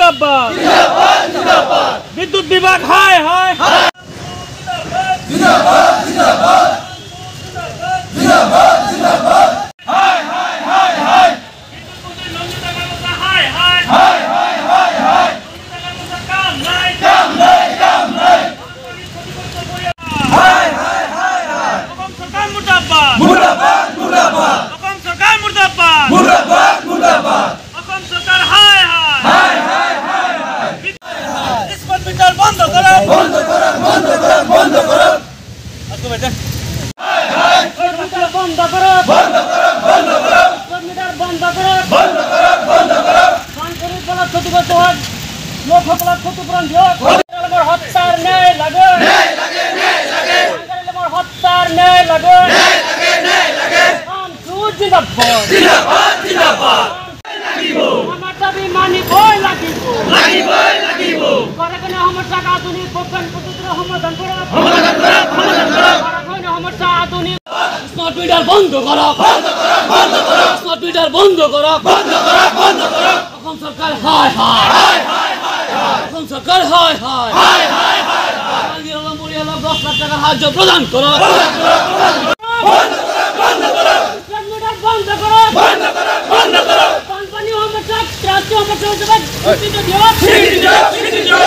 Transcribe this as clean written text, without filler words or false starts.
জিন্দাবাদ জিন্দাবাদ জিন্দাবাদ বিদ্যুৎ বিভাগ হায় হায় জিন্দাবাদ জিন্দাবাদ জিন্দাবাদ জিন্দাবাদ হায় হায় হায় হায় হায় হায় হায় হায় হায় হায় কাম নাই কাম নাই কাম নাই হায় হায় হায় হায় অসম সরকার মুর্দাবাদ মুর্দাবাদ মুর্দাবাদ অসম সরকার মুর্দাবাদ মুর্দাবাদ মুর্দাবাদ অসম সরকার হায় হায় হায় হায় হায় হায় স্মার্ট মিটার বন্ধ করো বন্ধ করো বন্ধ করো বন্ধ করো আজকে বেটা হায় হায় স্মার্ট মিটার বন্ধ করো বন্ধ করো বন্ধ করো স্মার্ট মিটার বন্ধ করো বন্ধ করো বন্ধ করো কানপুরি বলা ক্ষতিগ্রস্ত হয় লোক সকলের ক্ষতিপূরণ দিও আমার হত্যার ন্যায় লাগে ন্যায় লাগে ন্যায় লাগে আমার হত্যার ন্যায় লাগে ন্যায় লাগে ন্যায় লাগে আমসু জিন্দাবাদ জিন্দাবাদ জিন্দাবাদ লাগিব আমার দাবি মানিবই লাগিব লাগিবই লাগিব কারখানা সমস্যা আধুনিক বিজ্ঞান পদ্ধতির সমাধান করা সমাধান করা সমাধান করা কারখানা সমস্যা আধুনিক স্মার্ট মিটার বন্ধ করা বন্ধ করা বন্ধ করা স্মার্ট মিটার বন্ধ করা বন্ধ করা বন্ধ করা অসম সরকার হায় হায় হায় হায় হায় অসম সরকার হায় হায় হায় হায় হায় আলহামদুলিল্লাহ মরিয়ালা 10 লাখ টাকা সাহায্য প্রদান করো বন্ধ করো বন্ধ করো বন্ধ করো স্মার্ট মিটার বন্ধ করো বন্ধ করো বন্ধ করো কোম্পানি সমস্যা রাষ্ট্রীয় সমস্যা হিসেবে স্বীকৃতি দিও স্বীকৃতি দিও